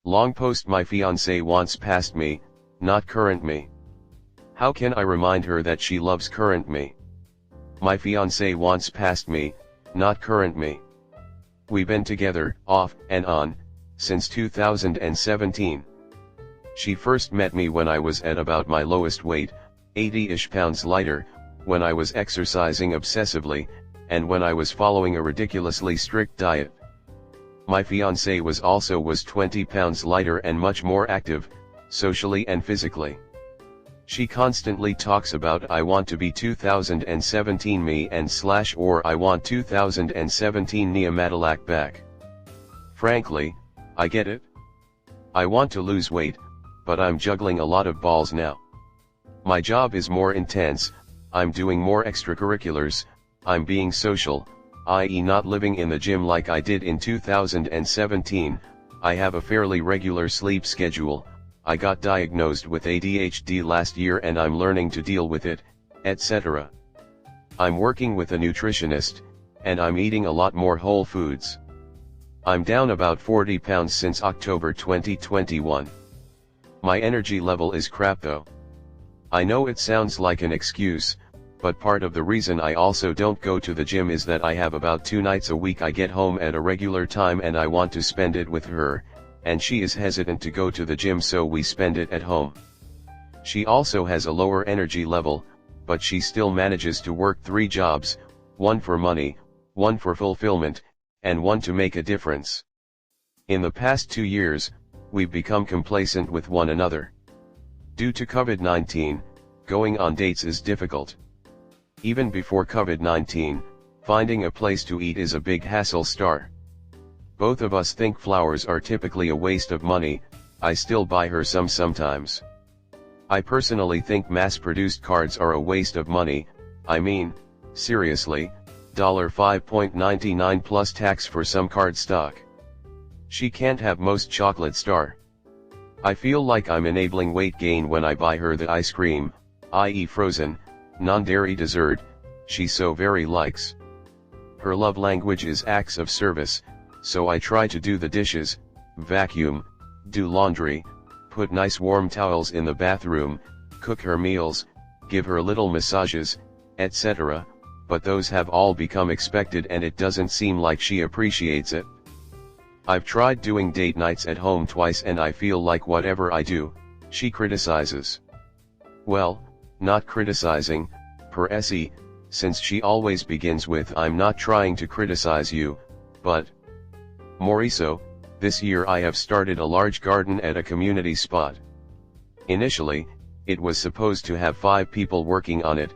Long post: my fiancée wants past me, not current me. How can I remind her that she loves current me? My fiancée wants past me, not current me. We've been together, off and on, since 2017. She first met me when I was at about my lowest weight, 80-ish pounds lighter, when I was exercising obsessively, and when I was following a ridiculously strict diet. My fiancée was 20 pounds lighter and much more active, socially and physically. She constantly talks about "I want to be 2017 me" and or "I want 2017 Nia Madalak back." Frankly, I get it. I want to lose weight, but I'm juggling a lot of balls now. My job is more intense, I'm doing more extracurriculars, I'm being social, i.e. not living in the gym like I did in 2017, I have a fairly regular sleep schedule, I got diagnosed with ADHD last year and I'm learning to deal with it, etc. I'm working with a nutritionist, and I'm eating a lot more whole foods. I'm down about 40 pounds since October 2021. My energy level is crap though. I know it sounds like an excuse, but part of the reason I also don't go to the gym is that I have about 2 nights a week I get home at a regular time and I want to spend it with her, and she is hesitant to go to the gym, so we spend it at home. She also has a lower energy level, but she still manages to work 3 jobs, one for money, one for fulfillment, and one to make a difference. In the past 2 years, we've become complacent with one another. Due to COVID-19, going on dates is difficult. Even before COVID-19, finding a place to eat is a big hassle. Both of us think flowers are typically a waste of money. I still buy her some sometimes. I personally think mass-produced cards are a waste of money. I mean, seriously, $5.99 plus tax for some card stock. She can't have most chocolate. I feel like I'm enabling weight gain when I buy her the ice cream, i.e. frozen, non-dairy dessert, she so very likes. Her love language is acts of service, so I try to do the dishes, vacuum, do laundry, put nice warm towels in the bathroom, cook her meals, give her little massages, etc., but those have all become expected and it doesn't seem like she appreciates it. I've tried doing date nights at home twice and I feel like whatever I do, she criticizes. Well, not criticizing, per se, since she always begins with "I'm not trying to criticize you, but..." Moriso, this year I have started a large garden at a community spot. Initially, it was supposed to have 5 people working on it,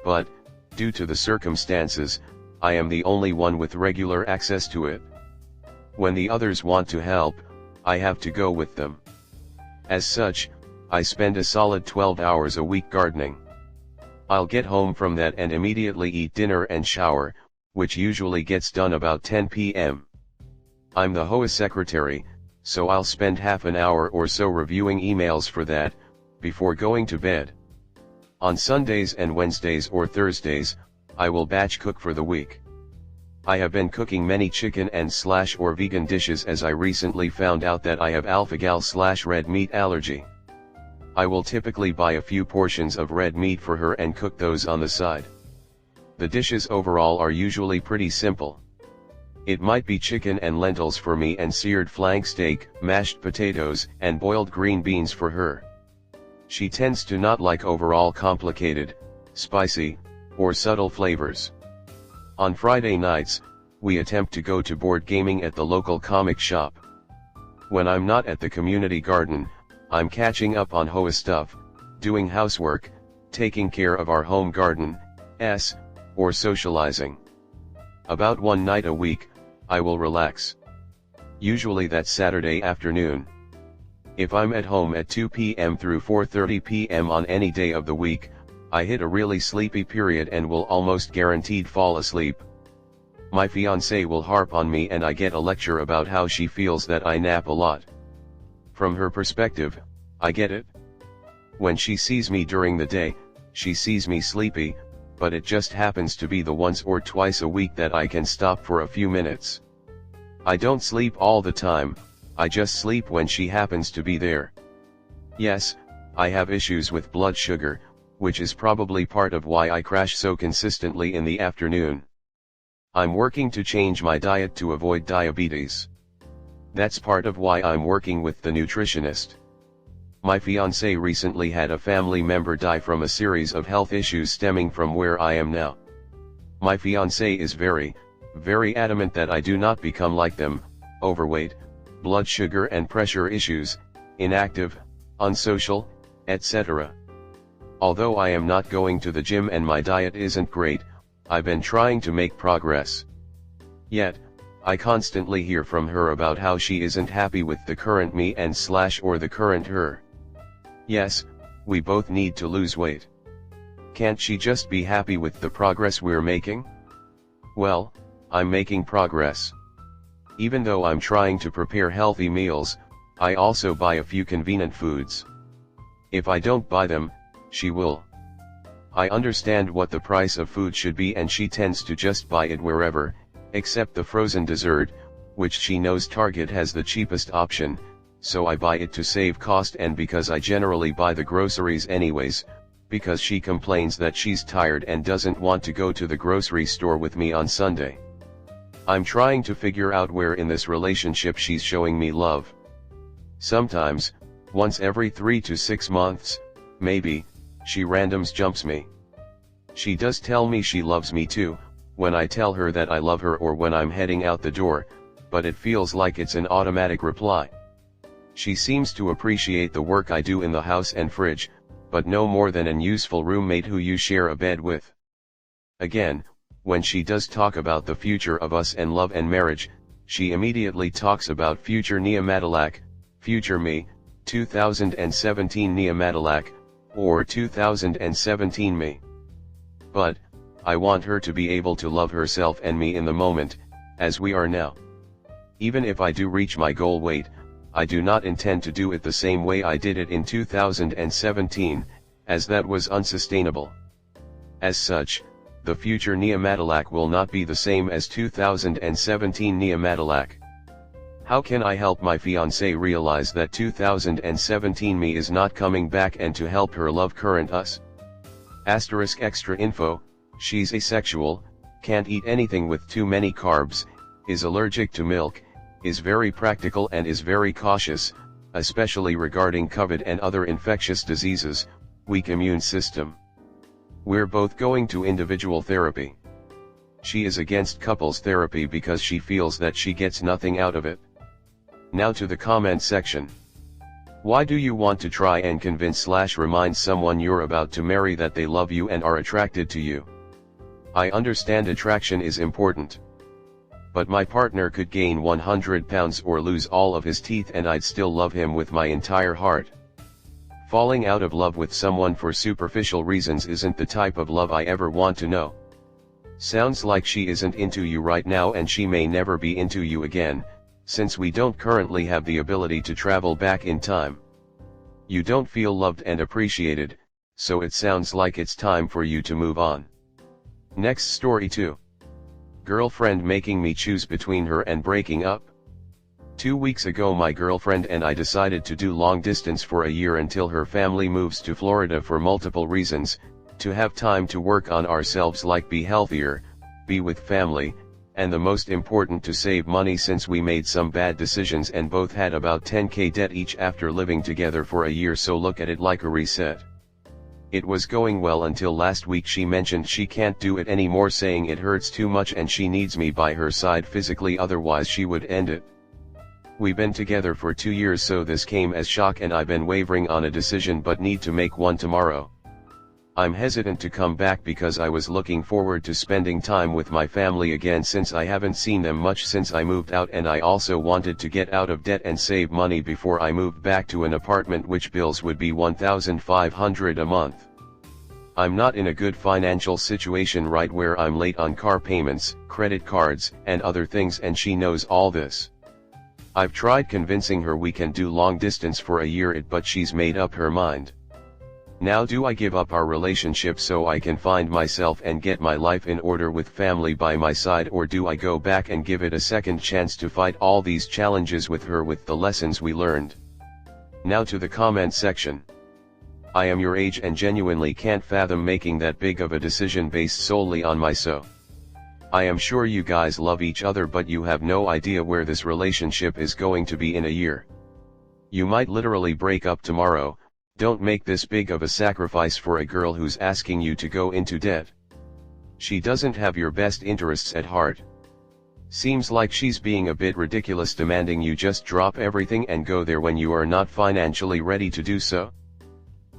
but, due to the circumstances, I am the only one with regular access to it. When the others want to help, I have to go with them. As such, I spend a solid 12 hours a week gardening. I'll get home from that and immediately eat dinner and shower, which usually gets done about 10 p.m. I'm the HOA secretary, so I'll spend half an hour or so reviewing emails for that, before going to bed. On Sundays and Wednesdays or Thursdays, I will batch cook for the week. I have been cooking many chicken and or vegan dishes as I recently found out that I have alpha-gal / red meat allergy. I will typically buy a few portions of red meat for her and cook those on the side. The dishes overall are usually pretty simple. It might be chicken and lentils for me and seared flank steak, mashed potatoes, and boiled green beans for her. She tends to not like overall complicated, spicy, or subtle flavors. On Friday nights, we attempt to go to board gaming at the local comic shop. When I'm not at the community garden, I'm catching up on HOA stuff, doing housework, taking care of our home garden, or socializing. About 1 night a week, I will relax. Usually that's Saturday afternoon. If I'm at home at 2 p.m. through 4:30 p.m. on any day of the week, I hit a really sleepy period and will almost guaranteed fall asleep. My fiancée will harp on me and I get a lecture about how she feels that I nap a lot. From her perspective, I get it. When she sees me during the day, she sees me sleepy, but it just happens to be the once or twice a week that I can stop for a few minutes. I don't sleep all the time, I just sleep when she happens to be there. Yes, I have issues with blood sugar, which is probably part of why I crash so consistently in the afternoon. I'm working to change my diet to avoid diabetes. That's part of why I'm working with the nutritionist. My fiancé recently had a family member die from a series of health issues stemming from where I am now. My fiancé is very adamant that I do not become like them: overweight, blood sugar and pressure issues, inactive, unsocial, etc. Although I am not going to the gym and my diet isn't great, I've been trying to make progress. Yet, I constantly hear from her about how she isn't happy with the current me or the current her. Yes, we both need to lose weight. Can't she just be happy with the progress we're making? Well, I'm making progress. Even though I'm trying to prepare healthy meals, I also buy a few convenient foods. If I don't buy them, she will. I understand what the price of food should be and she tends to just buy it wherever, except the frozen dessert, which she knows Target has the cheapest option, so I buy it to save cost and because I generally buy the groceries anyways, because she complains that she's tired and doesn't want to go to the grocery store with me on Sunday. I'm trying to figure out where in this relationship she's showing me love. Sometimes, once every 3 to 6 months, maybe, she randoms jumps me. She does tell me she loves me too, when I tell her that I love her or when I'm heading out the door, but it feels like it's an automatic reply. She seems to appreciate the work I do in the house and fridge, but no more than an useful roommate who you share a bed with. Again, when she does talk about the future of us and love and marriage, she immediately talks about future Neomadilak, future me, 2017 Neomadilak, or 2017 me. But, I want her to be able to love herself and me in the moment, as we are now. Even if I do reach my goal weight, I do not intend to do it the same way I did it in 2017, as that was unsustainable. As such, the future Neomadilak will not be the same as 2017 Neomadilak. How can I help my fiancé realize that 2017 me is not coming back and to help her love current us? Extra info, she's asexual, can't eat anything with too many carbs, is allergic to milk, is very practical and is very cautious, especially regarding COVID and other infectious diseases, weak immune system. We're both going to individual therapy. She is against couples therapy because she feels that she gets nothing out of it. Now to the comment section. Why do you want to try and convince/remind someone you're about to marry that they love you and are attracted to you? I understand attraction is important. But my partner could gain 100 pounds or lose all of his teeth and I'd still love him with my entire heart. Falling out of love with someone for superficial reasons isn't the type of love I ever want to know. Sounds like she isn't into you right now and she may never be into you again, since we don't currently have the ability to travel back in time. You don't feel loved and appreciated, so it sounds like it's time for you to move on. Next story 2. Girlfriend making me choose between her and breaking up. 2 weeks ago my girlfriend and I decided to do long distance for a year until her family moves to Florida for multiple reasons, to have time to work on ourselves, like be healthier, be with family, and the most important, to save money since we made some bad decisions and both had about 10k debt each after living together for a year, so look at it like a reset. It was going well until last week she mentioned she can't do it anymore, saying it hurts too much and she needs me by her side physically, otherwise she would end it. We've been together for 2 years, so this came as shock and I've been wavering on a decision but need to make one tomorrow. I'm hesitant to come back because I was looking forward to spending time with my family again since I haven't seen them much since I moved out, and I also wanted to get out of debt and save money before I moved back to an apartment which bills would be $1,500 a month. I'm not in a good financial situation right where I'm late on car payments, credit cards, and other things, and she knows all this. I've tried convincing her we can do long distance for a year, but she's made up her mind. Now do I give up our relationship so I can find myself and get my life in order with family by my side, or do I go back and give it a second chance to fight all these challenges with her with the lessons we learned? Now to the comment section. I am your age and genuinely can't fathom making that big of a decision based solely on my so. I am sure you guys love each other, but you have no idea where this relationship is going to be in a year. You might literally break up tomorrow. Don't make this big of a sacrifice for a girl who's asking you to go into debt. She doesn't have your best interests at heart. Seems like she's being a bit ridiculous demanding you just drop everything and go there when you are not financially ready to do so.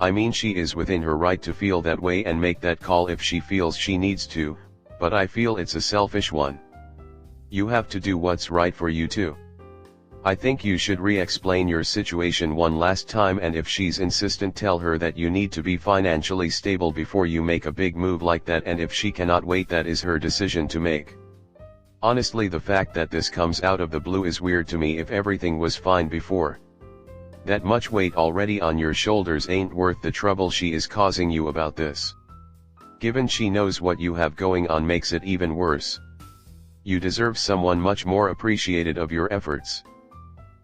I mean, she is within her right to feel that way and make that call if she feels she needs to, but I feel it's a selfish one. You have to do what's right for you too. I think you should re-explain your situation one last time, and if she's insistent, tell her that you need to be financially stable before you make a big move like that, and if she cannot wait, that is her decision to make. Honestly, the fact that this comes out of the blue is weird to me. If everything was fine before, that much weight already on your shoulders ain't worth the trouble she is causing you about this. Given she knows what you have going on makes it even worse. You deserve someone much more appreciated of your efforts.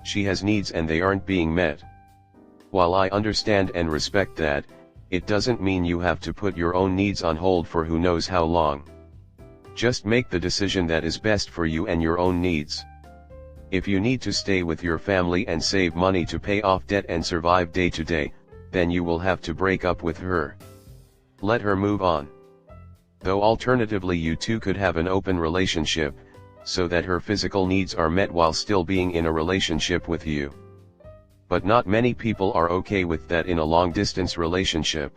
She has needs and they aren't being met. While I understand and respect that, it doesn't mean you have to put your own needs on hold for who knows how long. Just make the decision that is best for you and your own needs. If you need to stay with your family and save money to pay off debt and survive day to day, then you will have to break up with her. Let her move on. Though alternatively you two could have an open relationship, so that her physical needs are met while still being in a relationship with you. But not many people are okay with that in a long-distance relationship.